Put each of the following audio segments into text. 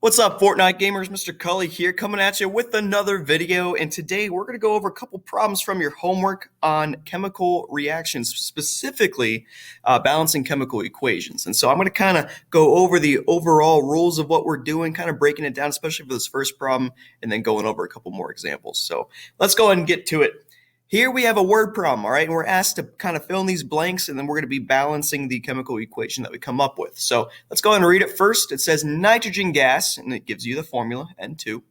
What's up, Fortnite gamers? Mr. Cully here, coming at you with another video. And today we're going to go over a couple problems from your homework on chemical reactions, specifically balancing chemical equations. And so I'm going to kind of go over the overall rules of what we're doing, kind of breaking it down, especially for this first problem, and then going over a couple more examples. So let's go ahead and get to it. Here we have a word problem, all right, and we're asked to kind of fill in these blanks, and then we're going to be balancing the chemical equation that we come up with. So let's go ahead and read it first. It says nitrogen gas, and it gives you the formula, N2,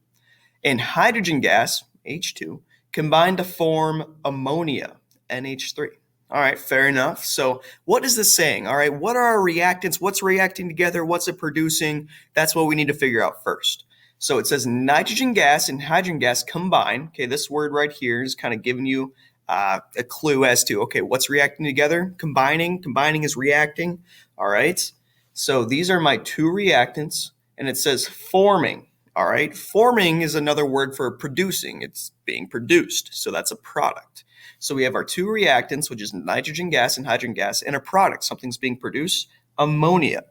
and hydrogen gas, H2, combine to form ammonia, NH3. All right, fair enough. So what is this saying? All right, what are our reactants? What's reacting together? What's it producing? That's what we need to figure out first. So it says nitrogen gas and hydrogen gas combine. Okay, this word right here is kind of giving you a clue as to, okay, what's reacting together? Combining is reacting. All right, so these are my two reactants, and it says forming. All right, forming is another word for producing. It's being produced, so that's a product. So we have our two reactants, which is nitrogen gas and hydrogen gas, and a product, something's being produced, ammonia.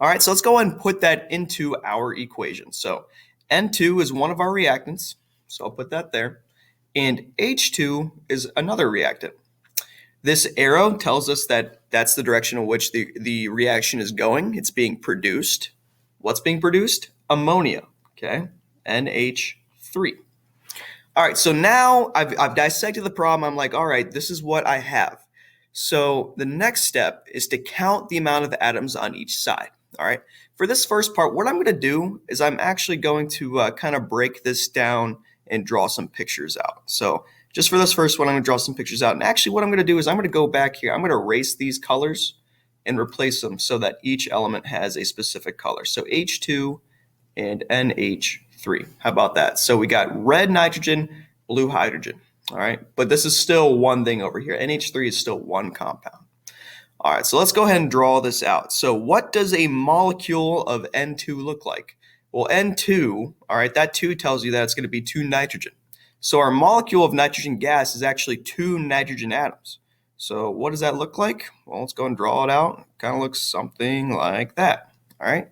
All right, so let's go ahead and put that into our equation. So N2 is one of our reactants, so I'll put that there. And H2 is another reactant. This arrow tells us that that's the direction in which the reaction is going. It's being produced. What's being produced? Ammonia, okay, NH3. All right, so now I've dissected the problem. I'm like, all right, this is what I have. So the next step is to count the amount of atoms on each side. All right, for this first part, what I'm going to do is I'm actually going to kind of break this down and draw some pictures out. So just for this first one, I'm going to draw some pictures out. And actually what I'm going to do is I'm going to go back here. I'm going to erase these colors and replace them so that each element has a specific color. So H2 and NH3. How about that? So we got red nitrogen, blue hydrogen. All right, but this is still one thing over here. NH3 is still one compound. All right, so let's go ahead and draw this out. So what does a molecule of N2 look like? Well, N2, all right, that 2 tells you that it's going to be 2 nitrogen. So our molecule of nitrogen gas is actually 2 nitrogen atoms. So what does that look like? Well, let's go and draw it out. It kind of looks something like that, all right?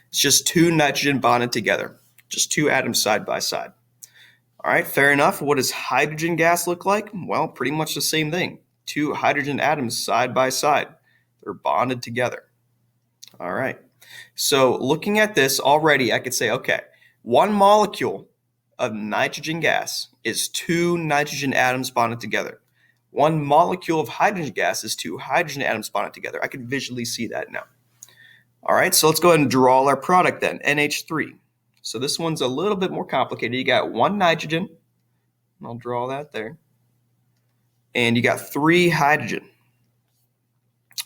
It's just 2 nitrogen bonded together, just 2 atoms side by side. All right, fair enough. What does hydrogen gas look like? Well, pretty much the same thing. 2 hydrogen atoms side by side. They're bonded together. All right. So looking at this already, I could say, okay, one molecule of nitrogen gas is 2 nitrogen atoms bonded together. One molecule of hydrogen gas is 2 hydrogen atoms bonded together. I could visually see that now. All right, so let's go ahead and draw our product then, NH3. So this one's a little bit more complicated. You got 1 nitrogen, and I'll draw that there. And you got 3 hydrogen.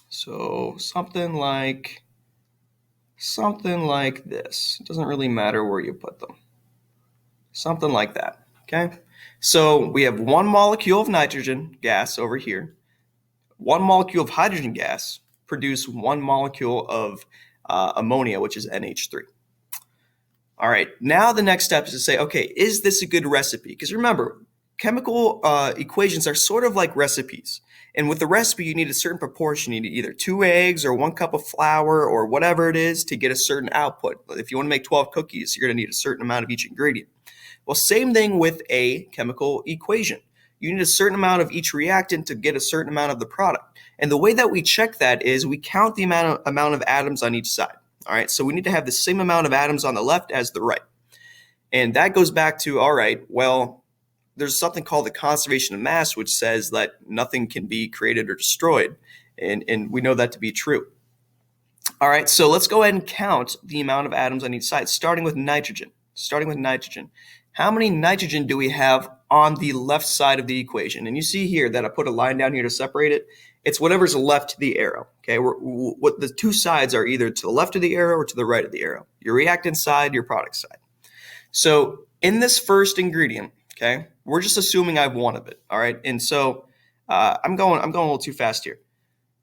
So something like this. It doesn't really matter where you put them. Something like that, okay? So we have 1 molecule of nitrogen gas over here. 1 molecule of hydrogen gas produce 1 molecule of ammonia, which is NH3. All right, now the next step is to say, okay, is this a good recipe? Because remember, chemical equations are sort of like recipes. And with the recipe, you need a certain proportion. You need either 2 eggs or 1 cup of flour or whatever it is to get a certain output. If you want to make 12 cookies, you're going to need a certain amount of each ingredient. Well, same thing with a chemical equation. You need a certain amount of each reactant to get a certain amount of the product. And the way that we check that is we count the amount of atoms on each side. All right, so we need to have the same amount of atoms on the left as the right. And that goes back to, all right, well, there's something called the conservation of mass, which says that nothing can be created or destroyed. And we know that to be true. All right, so let's go ahead and count the amount of atoms on each side, starting with nitrogen. How many nitrogen do we have on the left side of the equation? And you see here that I put a line down here to separate it. It's whatever's left of the arrow, okay? What the 2 sides are either to the left of the arrow or to the right of the arrow. Your reactant side, your product side. So in this first ingredient, okay, we're just assuming I have 1 of it, all right? And so I'm going a little too fast here.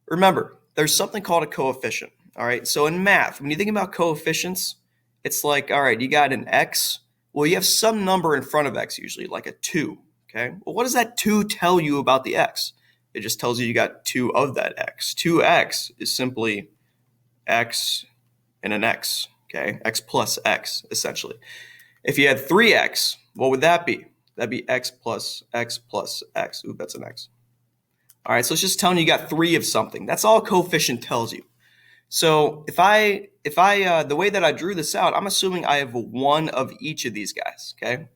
Remember, there's something called a coefficient, all right? So in math, when you think about coefficients, it's like, all right, you got an x. Well, you have some number in front of x usually, like a 2, okay? Well, what does that 2 tell you about the x? It just tells you got 2 of that x. 2x is simply x and an x, okay? X plus X, essentially. If you had 3X, what would that be? That'd be X plus X plus X. Ooh, that's an X. All right, so it's just telling you got 3 of something. That's all coefficient tells you. So if I the way that I drew this out, I'm assuming I have 1 of each of these guys, okay?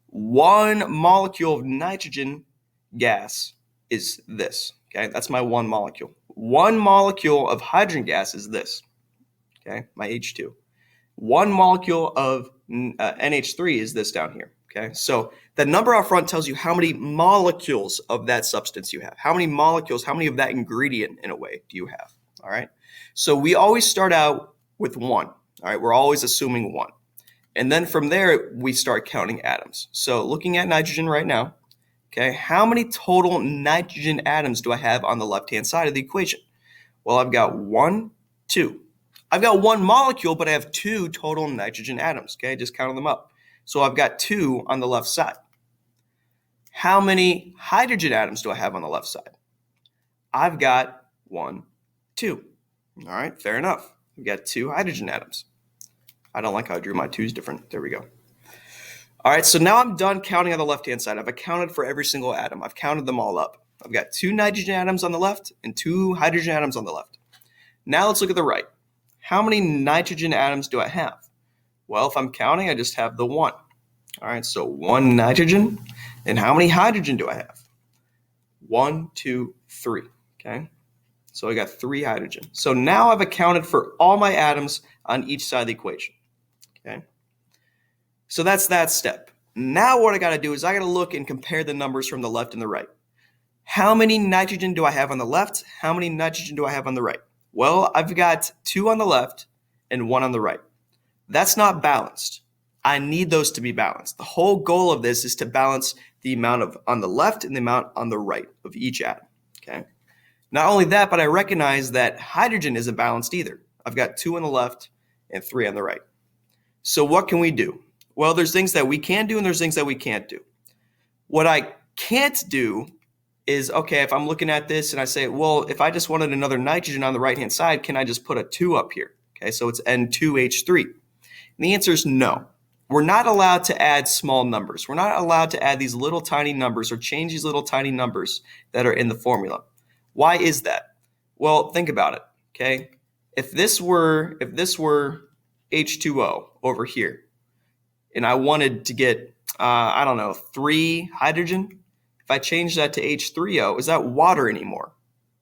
1 molecule of nitrogen gas is this, okay? That's my 1 molecule. 1 molecule of hydrogen gas is this, okay? My H2. 1 molecule of NH3 is this down here, okay? So the number out front tells you how many molecules of that substance you have. How many molecules, how many of that ingredient, in a way, do you have, all right? So we always start out with 1, all right? We're always assuming 1. And then from there, we start counting atoms. So looking at nitrogen right now, okay, how many total nitrogen atoms do I have on the left-hand side of the equation? Well, I've got 1, 2. I've got 1 molecule, but I have 2 total nitrogen atoms, okay? Just counting them up. So I've got 2 on the left side. How many hydrogen atoms do I have on the left side? I've got 1, 2. All right, fair enough. We've got 2 hydrogen atoms. I don't like how I drew my 2's different. There we go. All right, so now I'm done counting on the left-hand side. I've accounted for every single atom. I've counted them all up. I've got 2 nitrogen atoms on the left and 2 hydrogen atoms on the left. Now let's look at the right. How many nitrogen atoms do I have? Well, if I'm counting, I just have the 1. All right, so 1 nitrogen. And how many hydrogen do I have? 1, 2, 3, okay? So I got 3 hydrogen. So now I've accounted for all my atoms on each side of the equation, okay? So that's that step. Now what I got to do is I got to look and compare the numbers from the left and the right. How many nitrogen do I have on the left? How many nitrogen do I have on the right? Well, I've got 2 on the left and 1 on the right. That's not balanced. I need those to be balanced. The whole goal of this is to balance the amount of on the left and the amount on the right of each atom, okay? Not only that, but I recognize that hydrogen isn't balanced either. I've got 2 on the left and 3 on the right. So what can we do? Well, there's things that we can do and there's things that we can't do. What I can't do is, okay, if I'm looking at this and I say, well, if I just wanted another nitrogen on the right-hand side, can I just put a 2 up here? Okay, so it's N2H3. And the answer is no. We're not allowed to add small numbers. We're not allowed to add these little tiny numbers or change these little tiny numbers that are in the formula. Why is that? Well, think about it, okay? If this were H2O over here, and I wanted to get, 3 hydrogen, if I change that to H3O, is that water anymore?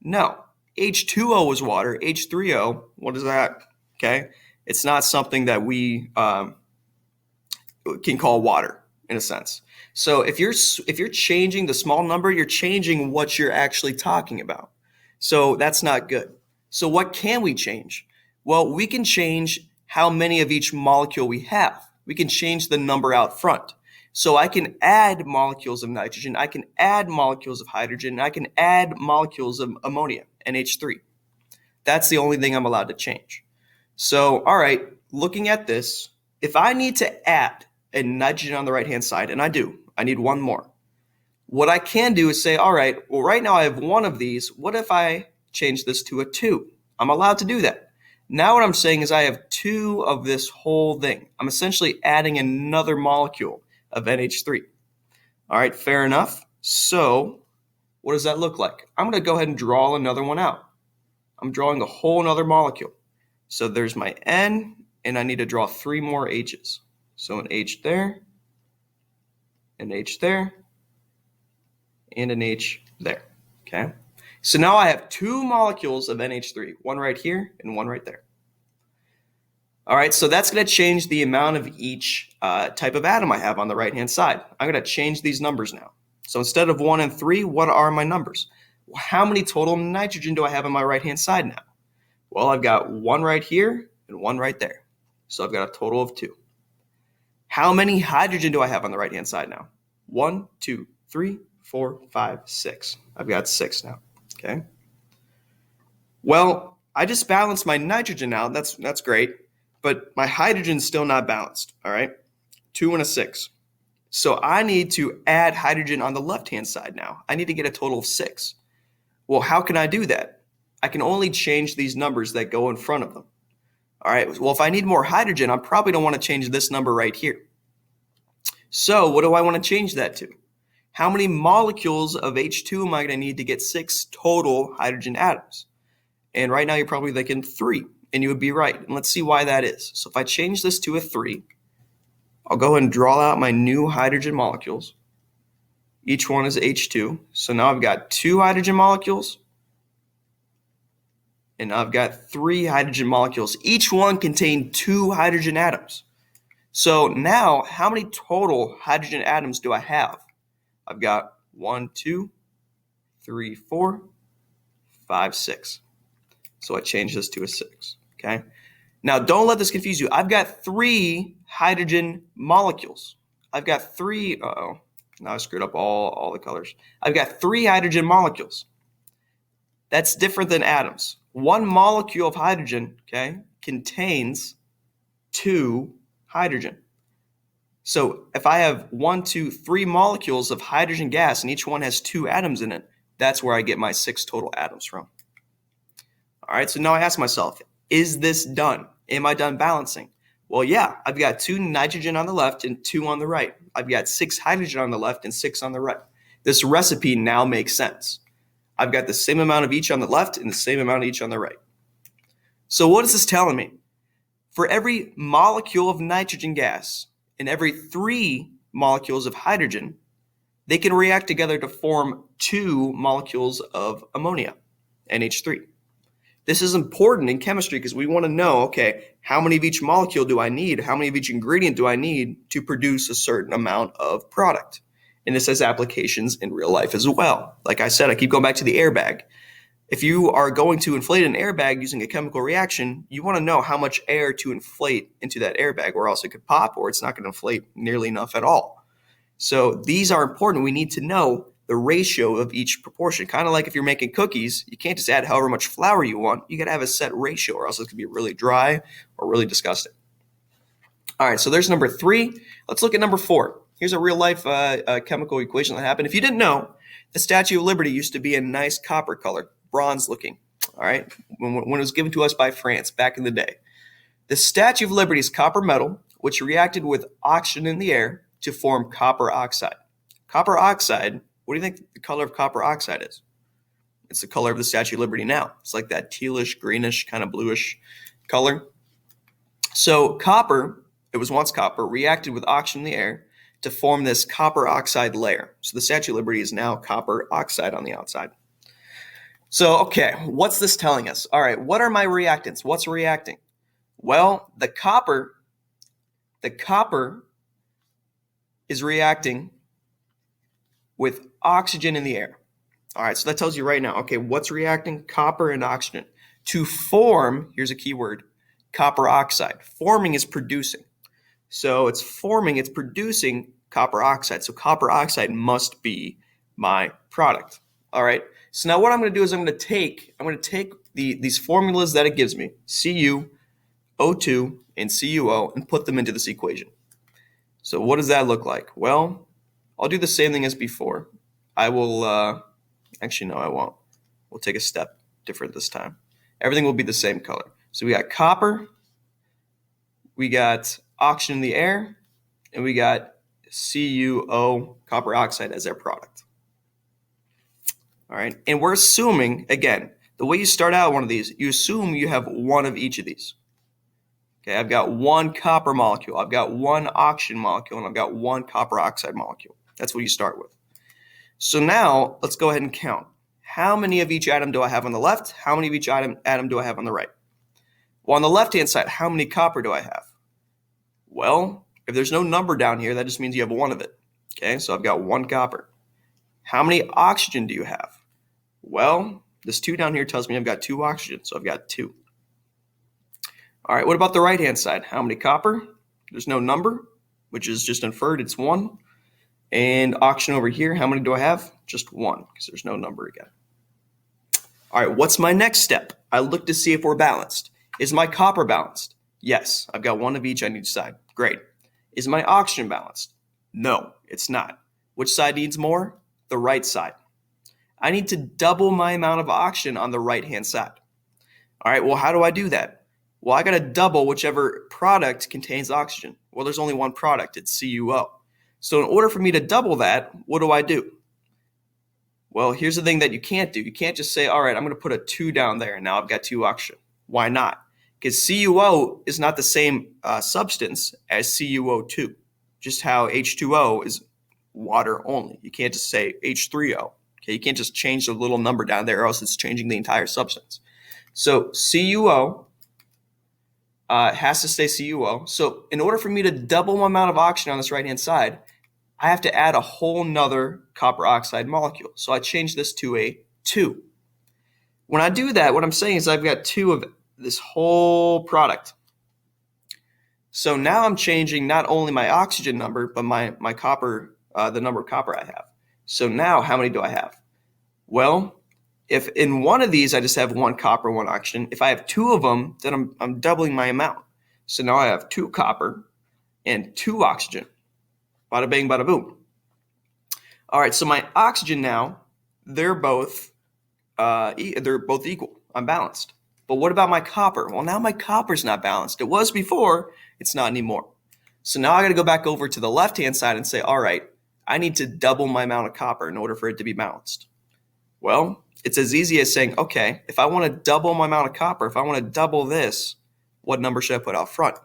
No. H2O is water. H3O, what is that? Okay? It's not something that we can call water in a sense. So if you're changing the small number, you're changing what you're actually talking about. So that's not good. So what can we change? Well, we can change how many of each molecule we have. We can change the number out front. So I can add molecules of nitrogen, I can add molecules of hydrogen, I can add molecules of ammonia, NH3. That's the only thing I'm allowed to change. So, all right, looking at this, if I need to add a nitrogen on the right-hand side, and I do, I need 1 more. What I can do is say, all right, well, right now I have 1 of these. What if I change this to a 2? I'm allowed to do that. Now what I'm saying is I have 2 of this whole thing. I'm essentially adding another molecule of NH3. All right, fair enough. So what does that look like? I'm going to go ahead and draw another one out. I'm drawing a whole another molecule. So there's my N, and I need to draw 3 more H's. So an H there, an H there, and an H there, okay? So now I have 2 molecules of NH3, 1 right here and 1 right there. All right, so that's going to change the amount of each type of atom I have on the right-hand side. I'm going to change these numbers now. So instead of 1 and 3, what are my numbers? Well, how many total nitrogen do I have on my right-hand side now? Well, I've got 1 right here and 1 right there. So I've got a total of 2. How many hydrogen do I have on the right-hand side now? 1, 2, 3, 4, 5, 6. I've got 6 now. Okay. Well, I just balanced my nitrogen out. That's great. But my hydrogen's still not balanced. All right. 2 and a 6. So I need to add hydrogen on the left-hand side now. I need to get a total of 6. Well, how can I do that? I can only change these numbers that go in front of them. All right, well, if I need more hydrogen, I probably don't want to change this number right here. So what do I want to change that to? How many molecules of H2 am I going to need to get 6 total hydrogen atoms? And right now you're probably thinking 3, and you would be right. And let's see why that is. So if I change this to a 3, I'll go ahead and draw out my new hydrogen molecules. Each one is H2. So now I've got 2 hydrogen molecules, and I've got 3 hydrogen molecules. Each one contained 2 hydrogen atoms. So now, how many total hydrogen atoms do I have? I've got 1, 2, 3, 4, 5, 6. So I change this to a 6, okay? Now, don't let this confuse you. I've got 3 hydrogen molecules. I've got 3, now I screwed up all the colors. I've got 3 hydrogen molecules. That's different than atoms. 1 molecule of hydrogen, okay, contains 2 hydrogen. So if I have 1, 2, 3 molecules of hydrogen gas and each one has 2 atoms in it, that's where I get my 6 total atoms from. All right, so now I ask myself, is this done? Am I done balancing? Well, yeah, I've got 2 nitrogen on the left and 2 on the right. I've got 6 hydrogen on the left and 6 on the right. This recipe now makes sense. I've got the same amount of each on the left and the same amount of each on the right. So what is this telling me? For every molecule of nitrogen gas and every 3 molecules of hydrogen, they can react together to form 2 molecules of ammonia, NH3. This is important in chemistry because we want to know, okay, how many of each molecule do I need? How many of each ingredient do I need to produce a certain amount of product? And this has applications in real life as well. Like I said, I keep going back to the airbag. If you are going to inflate an airbag using a chemical reaction, you want to know how much air to inflate into that airbag, or else it could pop, or it's not going to inflate nearly enough at all. So these are important. We need to know the ratio of each proportion. Kind of like if you're making cookies, you can't just add however much flour you want. You got to have a set ratio, or else it's going to be really dry or really disgusting. All right, so there's number 3. Let's look at number 4. Here's a real life chemical equation that happened. If you didn't know, the Statue of Liberty used to be a nice copper color, bronze looking. All right, when it was given to us by France back in the day. The Statue of Liberty is copper metal, which reacted with oxygen in the air to form copper oxide. Copper oxide, what do you think the color of copper oxide is? It's the color of the Statue of Liberty now. It's like that tealish, greenish, kind of bluish color. So copper, it was once copper, reacted with oxygen in the air to form this copper oxide layer. So the Statue of Liberty is now copper oxide on the outside. So, okay, what's this telling us? All right, what are my reactants? What's reacting? Well, the copper is reacting with oxygen in the air. All right, so that tells you right now, okay, what's reacting? Copper and oxygen. To form, here's a key word, copper oxide. Forming is producing. So it's forming, it's producing copper oxide. So copper oxide must be my product. All right, so now what I'm going to do is I'm going to take these formulas that it gives me, Cu, O2, and CuO, and put them into this equation. So what does that look like? Well, I'll do the same thing as before. I will, actually, no, I won't. We'll take a step different this time. Everything will be the same color. So we got copper, we got oxygen in the air, and we got CuO, copper oxide, as our product. All right, and we're assuming, again, the way you start out one of these, you assume you have one of each of these. Okay, I've got 1 copper molecule, I've got 1 oxygen molecule, and I've got 1 copper oxide molecule. That's what you start with. So now let's go ahead and count. How many of each atom do I have on the left? How many of each atom do I have on the right? Well, on the left-hand side, how many copper do I have? Well, if there's no number down here, that just means you have 1 of it. Okay, so I've got 1 copper. How many oxygen do you have? Well, this 2 down here tells me I've got 2 oxygen, so I've got 2. All right, what about the right-hand side? How many copper? There's no number, which is just inferred, it's 1. And oxygen over here, how many do I have? Just 1, because there's no number again. All right, what's my next step? I look to see if we're balanced. Is my copper balanced? Yes, I've got 1 of each on each side. Great. Is my oxygen balanced? No, it's not. Which side needs more? The right side. I need to double my amount of oxygen on the right-hand side. All right, well, how do I do that? Well, I got to double whichever product contains oxygen. Well, there's only one product, it's CuO. So in order for me to double that, what do? Well, here's the thing that you can't do. You can't just say, all right, I'm going to put a 2 down there, and now I've got 2 oxygen. Why not? Because CuO is not the same substance as CuO2, just how H2O is water only. You can't just say H3O. Okay, you can't just change the little number down there, or else it's changing the entire substance. So CuO has to stay CuO. So in order for me to double my amount of oxygen on this right-hand side, I have to add a whole nother copper oxide molecule. So I change this to a 2. When I do that, what I'm saying is I've got 2 of this whole product. So now I'm changing not only my oxygen number, but my copper, the number of copper I have. So now how many do I have? Well, if in one of these I just have 1 copper, 1 oxygen, if I have 2 of them, then I'm doubling my amount. So now I have 2 copper and 2 oxygen. Bada bing, bada boom. All right, so my oxygen now, they're both equal. I'm balanced. But what about my copper? Well, now my copper's not balanced. It was before, it's not anymore. So now I got to go back over to the left-hand side and say, all right, I need to double my amount of copper in order for it to be balanced. Well, it's as easy as saying, okay, if I want to double my amount of copper, if I want to double this, what number should I put out front?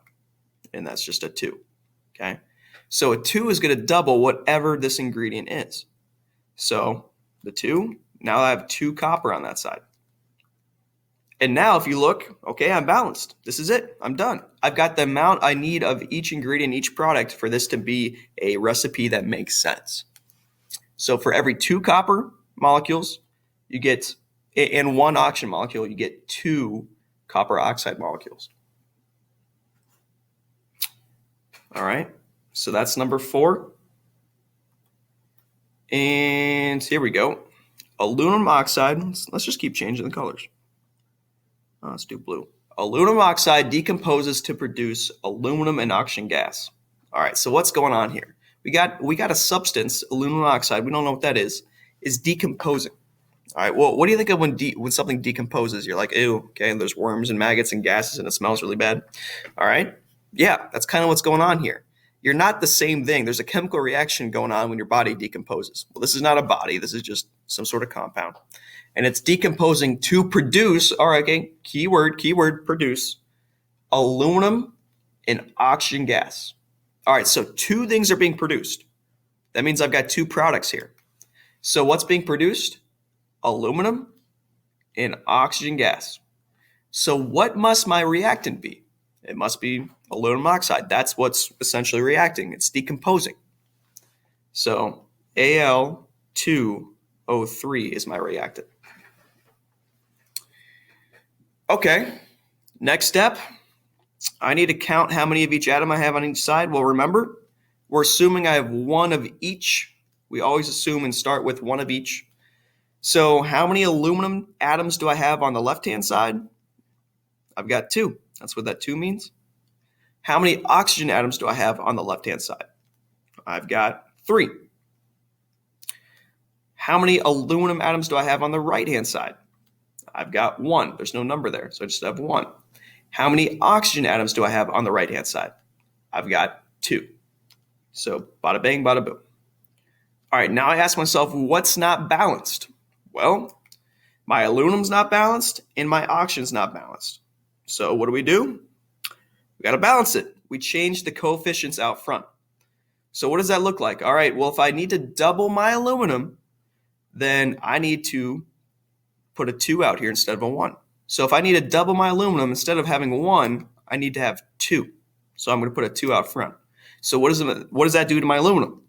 And that's just a 2, okay? So a 2 is going to double whatever this ingredient is. So the 2, now I have 2 copper on that side. And now if you look, okay, I'm balanced. This is it. I'm done. I've got the amount I need of each ingredient, each product for this to be a recipe that makes sense. So for every 2 copper molecules, you get, and 1 oxygen molecule, you get 2 copper oxide molecules. All right. So that's number 4. And here we go. Aluminum oxide. Let's just keep changing the colors. Let's do blue. Aluminum oxide decomposes to produce aluminum and oxygen gas. All right, so what's going on here? We got a substance, aluminum oxide, we don't know what that is decomposing. All right, well, what do you think of when something decomposes? You're like, ew, okay, and there's worms and maggots and gases and it smells really bad. All right, yeah, that's kind of what's going on here. You're not the same thing. There's a chemical reaction going on when your body decomposes. Well, this is not a body. This is just some sort of compound. And it's decomposing to produce, all right, okay, keyword, produce, aluminum and oxygen gas. All right, so 2 things are being produced. That means I've got 2 products here. So what's being produced? Aluminum and oxygen gas. So what must my reactant be? It must be aluminum oxide. That's what's essentially reacting. It's decomposing. So Al2O3 is my reactant. Okay, next step. I need to count how many of each atom I have on each side. Well, remember, we're assuming I have 1 of each. We always assume and start with 1 of each. So how many aluminum atoms do I have on the left-hand side? I've got 2. That's what that 2 means. How many oxygen atoms do I have on the left-hand side? I've got 3. How many aluminum atoms do I have on the right-hand side? I've got 1. There's no number there, so I just have 1. How many oxygen atoms do I have on the right-hand side? I've got 2. So bada bang, bada boom. All right, now I ask myself, what's not balanced? Well, my aluminum's not balanced and my oxygen's not balanced. So what do? We got to balance it. We change the coefficients out front. So what does that look like? All right, well, if I need to double my aluminum, then I need to put a 2 out here instead of a 1. So if I need to double my aluminum, instead of having 1, I need to have 2. So I'm going to put a 2 out front. So what does that do to my aluminum?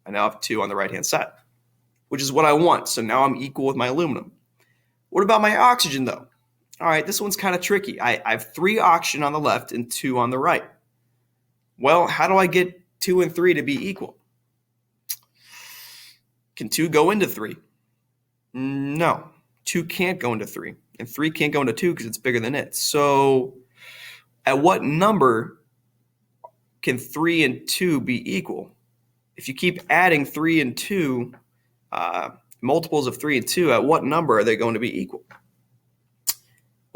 I now have 2 on the right-hand side, which is what I want. So now I'm equal with my aluminum. What about my oxygen, though? All right, this one's kind of tricky. I have 3 oxygen on the left and 2 on the right. Well, how do I get 2 and 3 to be equal? Can 2 go into 3? No, 2 can't go into 3. And 3 can't go into 2 because it's bigger than it. So at what number can 3 and 2 be equal? If you keep adding 3 and 2, multiples of 3 and 2, at what number are they going to be equal?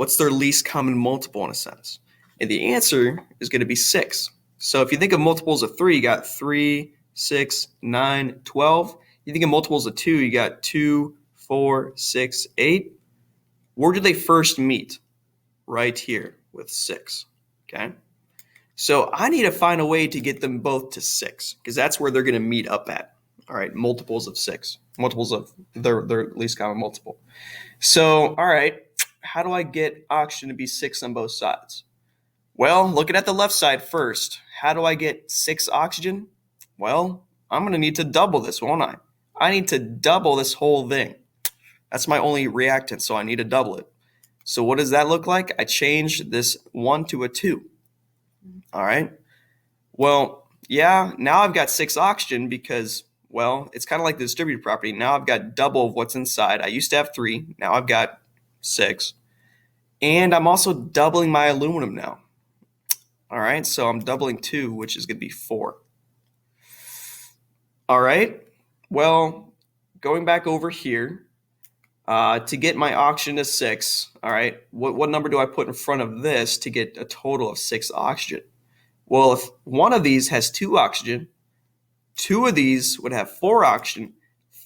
What's their least common multiple in a sense? And the answer is going to be 6. So if you think of multiples of 3, you got 3, 6, 9, 12. You think of multiples of 2, you got 2, 4, 6, 8. Where do they first meet? Right here with 6. Okay. So I need to find a way to get them both to 6 because that's where they're going to meet up at. All right, multiples of 6, multiples of their least common multiple. So, all right, how do I get oxygen to be 6 on both sides? Well, looking at the left side first, how do I get 6 oxygen? Well, I'm going to need to double this, won't I? I need to double this whole thing. That's my only reactant, so I need to double it. So what does that look like? I changed this 1 to a 2. All right. Well, yeah, now I've got 6 oxygen because, well, it's kind of like the distributed property. Now I've got double of what's inside. I used to have 3. Now I've got 6. And I'm also doubling my aluminum now. All right, so I'm doubling 2, which is going to be 4. All right, well, going back over here, to get my oxygen to 6, all right, what number do I put in front of this to get a total of 6 oxygen? Well, if one of these has 2 oxygen, 2 of these would have 4 oxygen,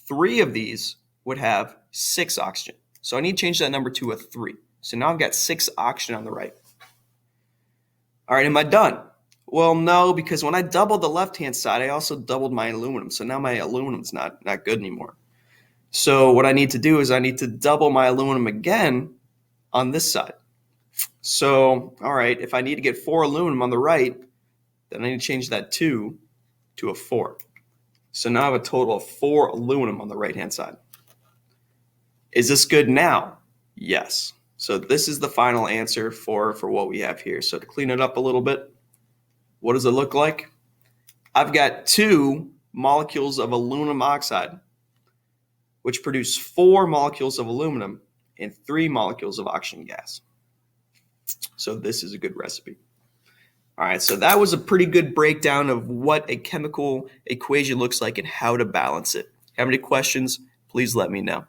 3 of these would have 6 oxygen. So I need to change that number to a 3. So now I've got 6 oxygen on the right. All right, am I done? Well, no, because when I doubled the left-hand side, I also doubled my aluminum. So now my aluminum's not good anymore. So what I need to do is I need to double my aluminum again on this side. So, all right, if I need to get 4 aluminum on the right, then I need to change that 2 to a 4. So now I have a total of 4 aluminum on the right-hand side. Is this good now? Yes. So this is the final answer for what we have here. So to clean it up a little bit, what does it look like? I've got 2 molecules of aluminum oxide, which produce 4 molecules of aluminum and 3 molecules of oxygen gas. So this is a good recipe. All right, so that was a pretty good breakdown of what a chemical equation looks like and how to balance it. Have any questions? Please let me know.